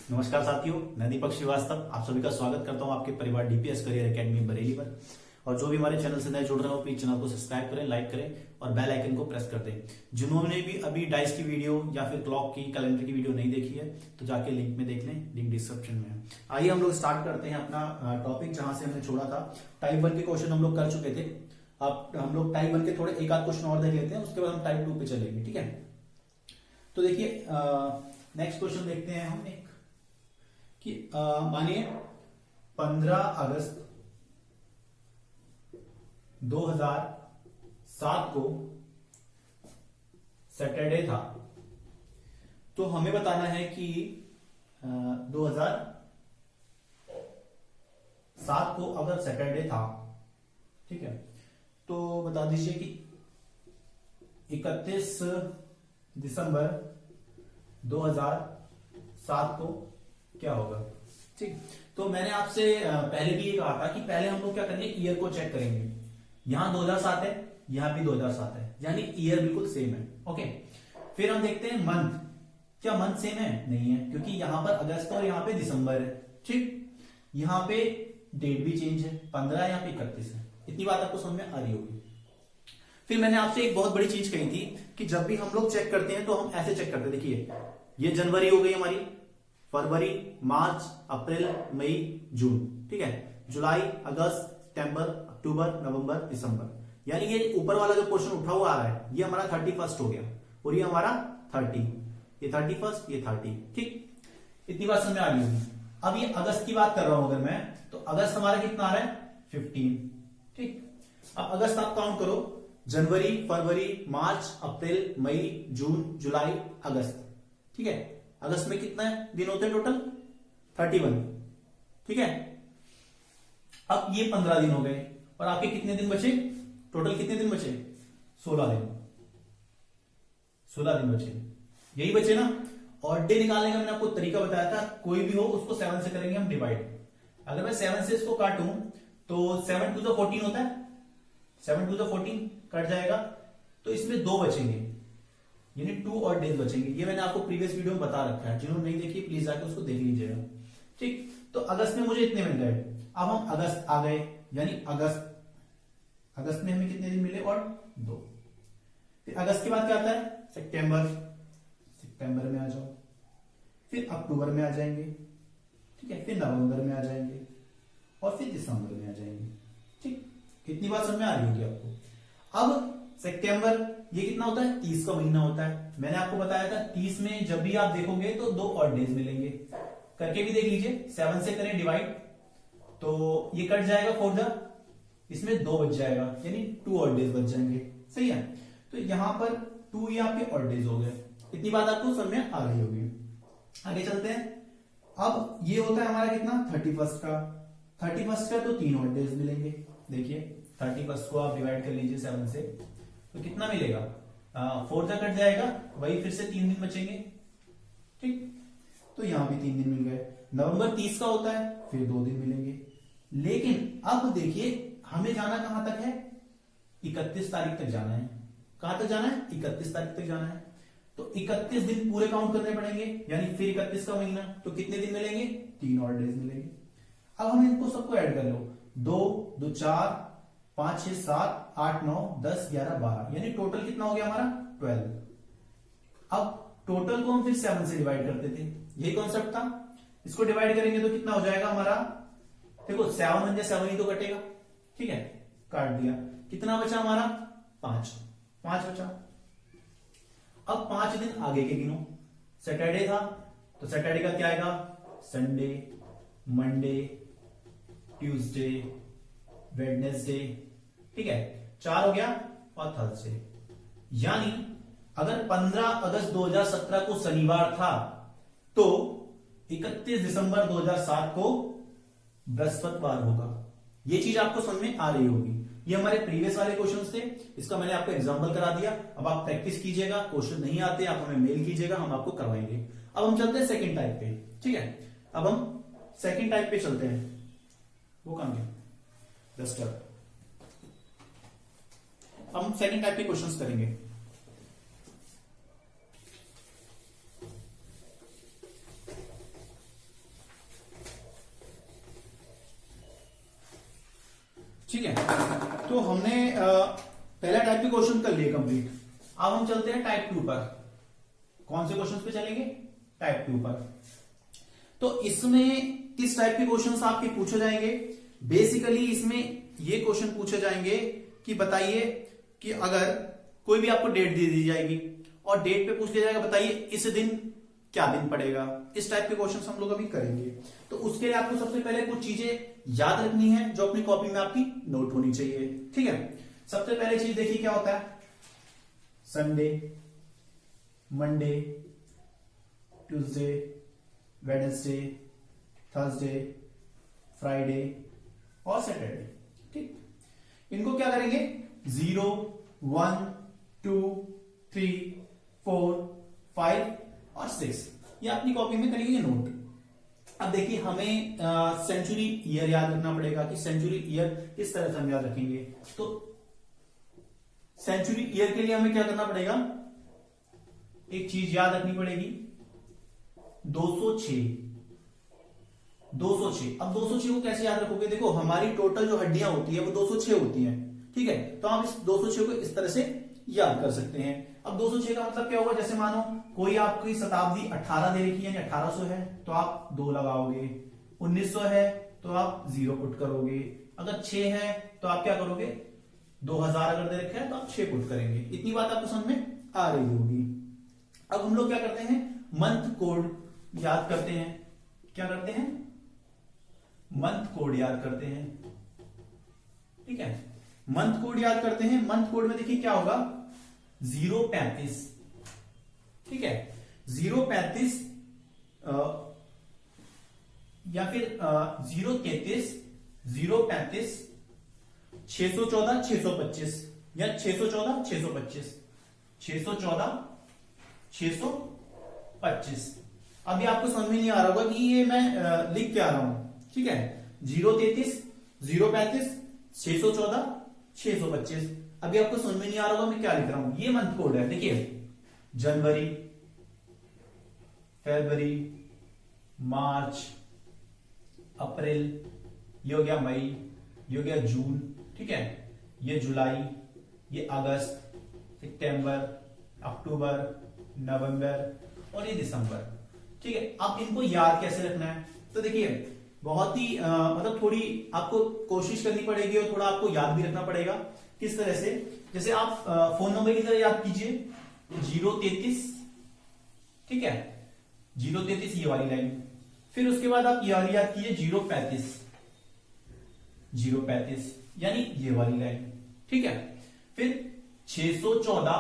नमस्कार साथियों, मैं दीपक श्रीवास्तव आप सभी का स्वागत करता हूं आपके परिवार डीपीएस करियर एकेडमी बरेली पर। और जो भी हमारे चैनल से नए जुड़ रहे हो प्लीज चैनल को सब्सक्राइब करें, लाइक करें और बेल आइकन को प्रेस कर दें। जिन्होंने भी अभी डाइस की वीडियो या फिर क्लॉक की कैलेंडर की वीडियो नहीं देखी है तो जाके लिंक में देख लें, लिंक डिस्क्रिप्शन में है। आइए हम लोग स्टार्ट करते हैं अपना टॉपिक जहां से हमने छोड़ा था। टाइप 1 के क्वेश्चन हम लोग कर चुके थे। अब हम लोग टाइप 1 के थोड़े एक आध क्वेश्चन और देख लेते हैं, उसके बाद हम टाइप 2 पे चलेंगे। ठीक है, तो देखिए नेक्स्ट क्वेश्चन देखते हैं हम एक कि मानिए 15 अगस्त 2007 को सैटरडे था। तो हमें बताना है कि 2007 को अगर सैटरडे था, ठीक है, तो बता दीजिए कि 31 दिसंबर 2007 को क्या होगा। ठीक, तो मैंने आपसे पहले भी ये कहा था कि पहले हम लोग क्या करेंगे, ईयर को चेक करेंगे। यहां 2007 है, यहां भी 2007 है, यानी ईयर बिल्कुल सेम है। ओके, फिर हम देखते हैं मंथ, क्या मंथ सेम है? नहीं है, क्योंकि यहां पर अगस्त और यहां पे दिसंबर है। ठीक, यहां पे डेट भी चेंज है, 15 यहां पे 31 है। इतनी बात आपको समझ में आ रही होगी। फिर मैंने आपसे एक बहुत बड़ी चीज कही थी कि जब भी हम लोग चेक करते हैं तो हम ऐसे चेक करते हैं। देखिए, ये जनवरी हो गई हमारी, फरवरी, मार्च, अप्रैल, मई, जून, ठीक है, जुलाई, अगस्त, सितंबर, अक्टूबर, नवंबर, दिसंबर, यानी ये ऊपर वाला जो पोर्शन उठा हुआ आ रहा है ये हमारा 31 हो गया और ये हमारा 30, ये 31, ये 30। ठीक, इतनी बात समझ में आ गई होगी। अब ये अगस्त की बात कर रहा हूं अगर मैं, तो अगस्त हमारा कितना आ रहा है? 15। ठीक, अब अगस्त आप काउंट करो, जनवरी, फरवरी, मार्च, अप्रैल, मई, जून, जुलाई, अगस्त। ठीक है, अगस्त में कितना दिन होते हैं टोटल? 31। ठीक है, अब ये 15 दिन हो गए और आपके कितने दिन बचे? टोटल कितने दिन बचे? 16 दिन। 16 दिन बचे, यही बचे ना। और डे निकालने का मैंने आपको तरीका बताया था, कोई भी हो उसको 7 से करेंगे हम डिवाइड। अगर मैं 7 से इसको काटूं तो 7 टू द 14 होता है, 7 टू द 14 कट जाएगा, तो इसमें 2 बचेंगे, यानी 2 और डेज बचेंगे। ये मैंने आपको प्रीवियस वीडियो में बता रखा है, जिन्होंने नहीं देखी प्लीज जाकर उसको देख लीजिएगा। ठीक, तो अगस्त में मुझे इतने मिल गए। अब हम अगस्त आ गए, यानी अगस्त में हमें कितने दिन मिले? और 2। फिर अगस्त के बाद क्या आता है? सितंबर, सितंबर में आ जाओ, फिर अक्टूबर में आ जाएंगे, ठीक है, फिर नवंबर में आ जाएंगे और फिर दिसंबर में आ जाएंगे। ठीक, कितनी बात समझ में आ रही होगी आपको। अब सितंबर ये कितना होता है? 30 का महीना होता है। मैंने आपको बताया था 30 में जब भी आप देखोगे तो 2 और डेज मिलेंगे। करके भी देख लीजिए, 7 से करें डिवाइड तो ये कट जाएगा 4 जा, इसमें 2 बच जाएगा, यानी 2 और डेज बच जाएंगे। सही है, तो यहां पर 2 यहाँ पे और डेज हो गए। इतनी बात आपको समझ में आ रही होगी। आगे चलते हैं। अब ये होता है हमारा कितना? 31 का। 31 का तो 3 और डेज मिलेंगे। देखिए 31 को आप डिवाइड कर लीजिए 7 से, तो कितना मिलेगा? 4 तक कट जाएगा, वही फिर से 3 दिन बचेंगे। ठीक, तो यहां भी 3 दिन मिल गए। नवंबर 30 का होता है, फिर 2 दिन मिलेंगे। लेकिन अब देखिए हमें जाना कहां तक है? 31 तारीख तक जाना है। कहां तक जाना है? 31 तारीख तक जाना है। तो 31 दिन पूरे काउंट करने पड़ेंगे, यानी फिर 31 का महीना, तो कितने दिन मिलेंगे? 3 और डेज मिलेंगे। अब हम इनको सबको ऐड कर लो, 2 2 4 5 6 7 8 9 10 11 12, यानी टोटल कितना हो गया हमारा? 12। अब टोटल को हम फिर 7 से डिवाइड करते थे, यही कॉन्सेप्ट था। इसको डिवाइड करेंगे तो कितना हो जाएगा हमारा? देखो 7 में 7 ही तो कटेगा। ठीक है, काट दिया, कितना बचा हमारा? 5 बचा। अब 5 दिन आगे के गिनो। सैटरडे था तो सैटरडे का क्या आएगा? संडे, मंडे, ट्यूसडे, वेडनेसडे, ठीक है, 4 हो गया, और थर्सडे। यानी अगर 15 अगस्त 2017 को शनिवार था तो 31 दिसंबर 2007 को बृहस्पतिवार होगा। ये चीज आपको समझ में आ रही होगी। ये हमारे प्रीवियस वाले क्वेश्चंस थे, इसका मैंने आपको एग्जांपल करा दिया। अब आप प्रैक्टिस कीजिएगा, क्वेश्चन नहीं आते आप हमें मेल कीजिएगा, हम आपको करवाएंगे। अब हम चलते हैं सेकंड टाइप पे। ठीक है, अब हम सेकंड टाइप पे चलते हैं। वो काम क्या? डस्टर। हम सेकंड टाइप के क्वेश्चंस करेंगे। ठीक है, तो हमने पहला टाइप के क्वेश्चन कर लिए कंप्लीट। अब हम चलते हैं टाइप 2 पर। कौन से क्वेश्चन पे चलेंगे? टाइप 2 पर। तो इसमें किस टाइप के क्वेश्चंस आपके पूछे जाएंगे? बेसिकली इसमें ये क्वेश्चन पूछे जाएंगे कि बताइए कि अगर कोई भी आपको डेट दे दी जाएगी और डेट पे पूछ लिया जाएगा बताइए इस दिन क्या दिन पड़ेगा। इस टाइप के क्वेश्चंस हम लोग अभी करेंगे। तो उसके लिए आपको सबसे पहले कुछ चीजें याद रखनी है जो अपनी कॉपी में आपकी नोट होनी चाहिए। ठीक है, सबसे पहले चीज देखिए क्या होता है। Sunday, Monday, Tuesday, Wednesday, Thursday, Friday और सैटरडे। ठीक, इनको क्या करेंगे? 0, 1, 2, 3, 4, 5 और 6 ये अपनी कॉपी में करेंगे नोट। अब देखिए हमें सेंचुरी ईयर याद रखना पड़ेगा कि सेंचुरी ईयर किस तरह से हम याद रखेंगे। तो सेंचुरी ईयर के लिए हमें क्या करना पड़ेगा? एक चीज याद रखनी पड़ेगी, 206। 206, अब 206 को कैसे याद रखोगे? देखो हमारी टोटल जो हड्डियां होती है वो 206 होती हैं। ठीक है, तो आप इस 206 को इस तरह से याद कर सकते हैं। अब 206 का मतलब क्या होगा? जैसे मानो कोई आपकी शताब्दी 18 दे रखी है, यानी 1800 है तो आप 2 लगाओगे। 1900 है तो आप 0 पुट करोगे। अगर 6 है तो आप क्या करोगे? 2000 अगर दे रखा है तो आप 6 पुट करेंगे। इतनी बात आपको समझ में आ रही होगी। अब हम लोग क्या करते हैं? मंथ कोड याद करते हैं। क्या करते हैं? मंथ कोड याद करते हैं। ठीक है, मंथ कोड याद करते हैं। मंथ कोड में देखिए क्या होगा? 035। ठीक है, 035 या फिर 033, 035, 614, 625 या 614, 625, 614, 625। अभी आपको समझ में नहीं आ रहा होगा कि ये मैं लिख क्या रहा हूं। ठीक है, 033, 035, 614, 625। अभी आपको समझ में नहीं आ रहा होगा मैं क्या लिख रहा हूं। ये मंथ कोड है। देखिए जनवरी, फरवरी, मार्च, अप्रैल, ये हो गया मई, ये हो गया जून। ठीक है, ये जुलाई, ये अगस्त, सितंबर, अक्टूबर, नवंबर और ये दिसंबर। ठीक है, अब इनको याद कैसे रखना है? तो देखिए बहुत ही मतलब थोड़ी आपको कोशिश करनी पड़ेगी और थोड़ा आपको याद भी रखना पड़ेगा। किस तरह से? जैसे आप फोन नंबर की तरह याद कीजिए 033। ठीक है, 033 ये वाली लाइन। फिर उसके बाद आप ये वाली याद कीजिए 035, 035 यानी ये वाली लाइन। ठीक है, फिर 614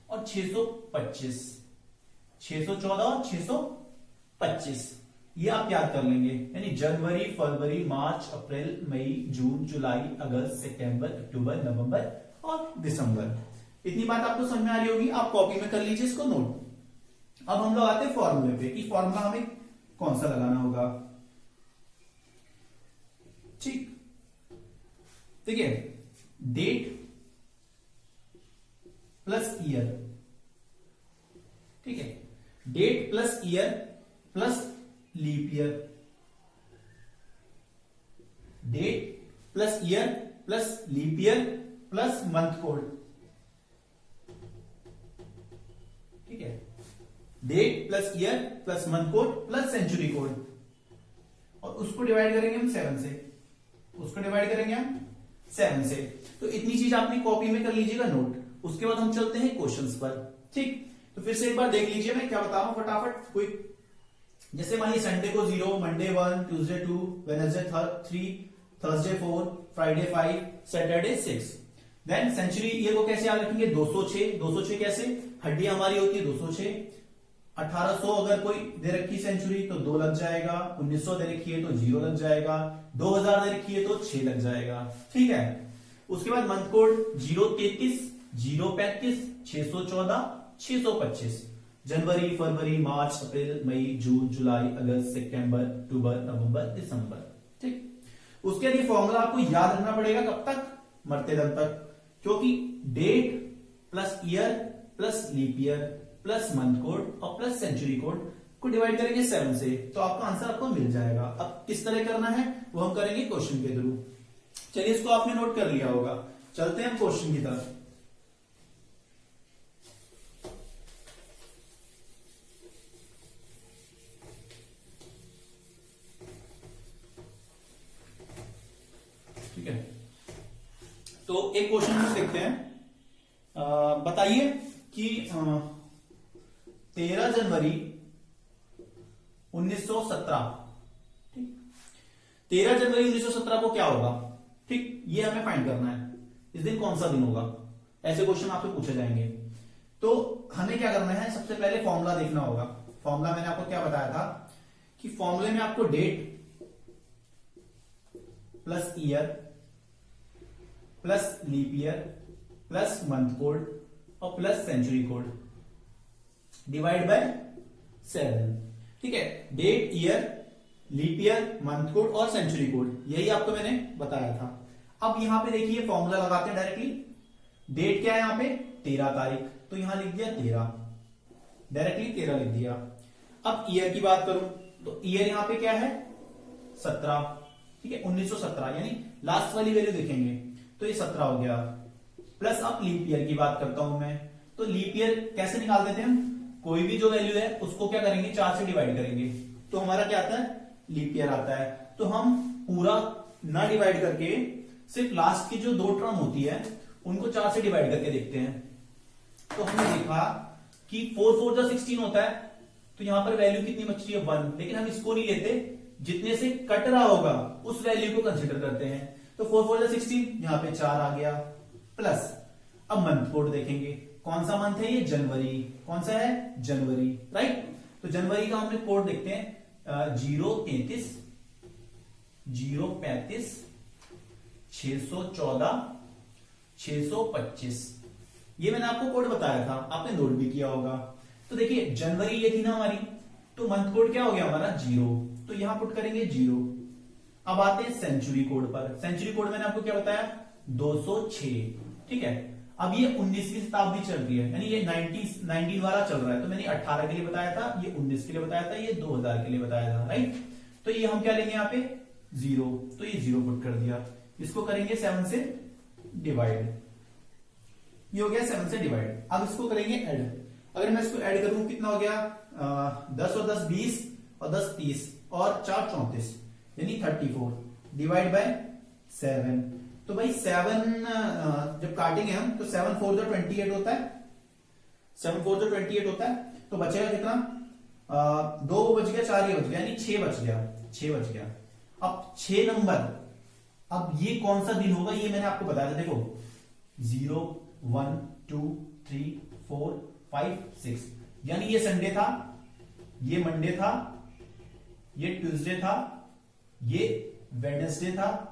और 625, 614 और 625 ये आप याद कर लेंगे। यानी जनवरी, फरवरी, मार्च, अप्रैल, मई, जून, जुलाई, अगस्त, सितंबर, अक्टूबर, नवंबर और दिसंबर। इतनी बात आपको समझ में आ रही होगी। आप कॉपी में कर लीजिए इसको नोट। अब हम लोग आते हैं फॉर्मूले पे कि फॉर्मूला हमें कौन सा लगाना होगा। ठीक, देखिए डेट प्लस ईयर। ठीक है, date plus year plus leap year. Date plus year plus leap year plus month code. ठीक है, date plus year plus month code plus century code और उसको डिवाइड करेंगे हम 7 से। उसको डिवाइड करेंगे हम 7 से। तो इतनी चीज अपनी कॉपी में कर लीजिएगा नोट। उसके बाद हम चलते हैं क्वेश्चंस पर। ठीक, तो फिर से एक बार देख लीजिए मैं क्या बता रहा हूं फटाफट क्विक। जैसे मानिए संडे को 0, Monday 1, Tuesday 2, Wednesday 3, Thursday 4, Friday 5, Saturday 6। Then century year को कैसे याद रखेंगे? 206। 206 कैसे? हड्डी हमारी होती है 206। 1800 अगर कोई दे रखी सेंचुरी तो 2 लग जाएगा। 1900 दे रखी है तो 0 लग जाएगा। 2000 दे रखी है तो 6 लग जाएगा। ठीक है, उसके बाद मंथ कोड 033, 035, 614, 625। जनवरी, फरवरी, मार्च, अप्रैल, मई, जून, जुलाई, अगस्त, सितंबर, अक्टूबर, नवंबर, दिसंबर। ठीक, उसके लिए फॉर्मूला आपको याद रखना पड़ेगा कब तक? मरते दम तक। क्योंकि date plus year plus leap year plus month code और प्लस सेंचुरी कोड को डिवाइड करेंगे 7 से तो आपका आंसर आपको मिल जाएगा। अब किस तरह करना है वो हम करेंगे क्वेश्चन के थ्रू। चलिए इसको आपने नोट कर लिया होगा, चलते हैं क्वेश्चन की तरफ। ठीक है, तो एक क्वेश्चन हम देखते हैं। बताइए कि 13 जनवरी 1917, ठीक, 13 जनवरी 1917 को क्या होगा? ठीक, ये हमें फाइंड करना है, इस दिन कौन सा दिन होगा। ऐसे क्वेश्चन आपसे पूछे जाएंगे। तो हमें क्या करना है, सबसे पहले फॉर्मूला देखना होगा। फॉर्मूला मैंने आपको क्या बताया था कि फॉर्मूले में आपको date plus year plus leap year plus month code और plus century code divide by 7। ठीक है, date, year, leap year, month code और सेंचुरी कोड, यही आपको मैंने बताया था। अब यहां पे देखिए फॉर्मूला लगाते हैं डायरेक्टली। डेट क्या है यहां पे? 13 तारीख, तो यहां लिख दिया 13, डायरेक्टली 13 लिख दिया। अब ईयर की बात करूं तो ईयर यहां पे क्या है? 17। ठीक है, 1917, यानी लास्ट वाली वैल्यू देखेंगे तो ये 17 हो गया। प्लस अब लीप ईयर की बात करता हूं मैं, तो लीप ईयर कैसे निकाल देते हैं हम? कोई भी जो वैल्यू है उसको क्या करेंगे? 4 से डिवाइड करेंगे, तो हमारा क्या आता है? लीप ईयर आता है। तो हम पूरा ना डिवाइड करके सिर्फ लास्ट की जो 2 टर्म होती है उनको 4 से डिवाइड करके देखते हैं। तो हमने देखा कि 4 4 जा 16 होता है, तो यहां पर वैल्यू कितनी बच रही है? 1। लेकिन हम इसको नहीं लेते, जितने से कट रहा होगा उस वैल्यू को कंसिडर करते हैं। तो 4 4 जा 16, यहां पे 4 आ गया। प्लस अब मंथ कोड देखेंगे, कौन सा मंथ है ये? जनवरी। कौन सा है? जनवरी, राइट। तो जनवरी का हमने कोड देखते हैं 033 035 614 625। ये मैंने आपको कोड बताया था, आपने नोट भी किया होगा। तो देखिए जनवरी ये थी ना हमारी, तो मंथ कोड क्या हो गया हमारा? 0, तो यहां पुट करेंगे 0। अब आते हैं सेंचुरी कोड पर। सेंचुरी कोड मैंने आपको क्या बताया? 206। ठीक है, अब ये 19वीं शताब्दी चल रही है, यानी ये 19 वाला चल रहा है। तो मैंने 18 के लिए बताया था, ये 19 के लिए बताया था, ये 2000 के लिए बताया था, राइट। तो ये हम क्या लेंगे यहाँ पे? 0, तो ये 0 पुट कर दिया। इसको करेंगे 7 से डिवाइड, ये हो गया 7 से डिवाइड। अब इसको करेंगे ऐड। अगर मैं इसको ऐड करूं कितना हो गया? 10 और 10 20 और 10 30 और 4 34, यानी 34 डिवाइड बाय 7। तो भाई 7 जब काटेंगे हम तो 7 4 जो 28 होता है, 7 4 जो 28 होता है। तो बचेगा कितना? 2 बच गया, 4 ये बच गया, यानी 6 बच गया, 6 बच गया। अब 6 नंबर, अब ये कौन सा दिन होगा ये मैंने आपको बताया था। देखो 0 1 2 3 4 5 6, यानी ये संडे था, ये मंडे था, ये ट्यूसडे था, ये वेडनेसडे था,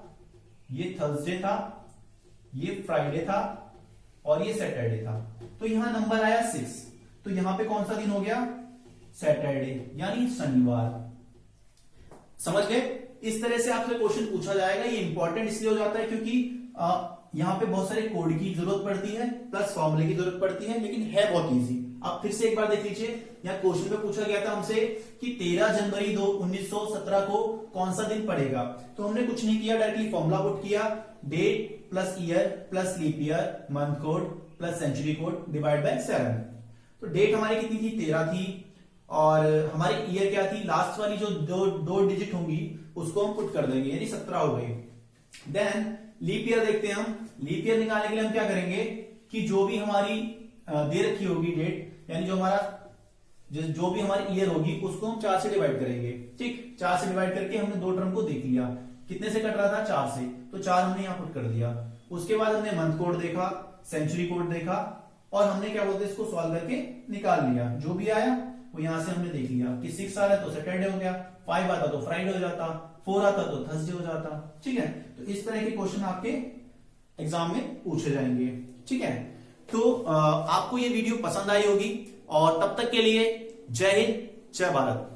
ये थर्सडे था, ये फ्राइडे था और ये सैटरडे था। तो यहां नंबर आया 6, तो यहां पे कौन सा दिन हो गया? सैटरडे, यानी शनिवार। समझ गए? इस तरह से आपसे क्वेश्चन पूछा जाएगा। ये इंपॉर्टेंट इसलिए हो जाता है क्योंकि यहां पे बहुत सारे कोड की जरूरत पड़ती है, प्लस फॉर्मूले की जरूरत पड़ती है, लेकिन है बहुत इजी। आप फिर से एक बार देख लीजिए, यहाँ क्वेश्चन में पूछा गया था हमसे कि 13 जनवरी 1917 को कौन सा दिन पड़ेगा। तो हमने कुछ नहीं किया, डायरेक्टली फॉर्मूला पुट किया, date plus year plus leap year month code plus century code divide by 7। तो डेट हमारी कितनी थी? 13 थी, और हमारी ईयर क्या थी? लास्ट वाली जो दो डिजिट होंगी उसको हम पुट कर देंगे, यानी 17 हो गई। देन लीप ईयर देखते हैं हम। लीप ईयर निकालने के लिए हम क्या करेंगे कि जो भी हमारी दे रखी होगी डेट, यानी जो हमारा जो भी हमारी ईयर होगी उसको हम 4 से डिवाइड करेंगे। ठीक, 4 से डिवाइड करके हमने 2 टर्म को देख लिया, कितने से कट रहा था? 4 से, तो 4 हमने यहां पुट कर दिया। उसके बाद हमने मंथ कोड देखा, सेंचुरी कोड देखा, और हमने क्या बोलते हैं इसको सॉल्व करके निकाल लिया। जो भी आया वो यहां से हमने देख लिया कि 6 आ रहा है तो सैटरडे हो गया, 5 आता तो फ्राइडे हो जाता, 4 आता तो थर्सडे हो जाता। ठीक है, तो इस तरह के क्वेश्चन आपके एग्जाम में पूछे जाएंगे। ठीक है, तो आपको ये वीडियो पसंद आई होगी, और तब तक के लिए जय हिंद, जय भारत।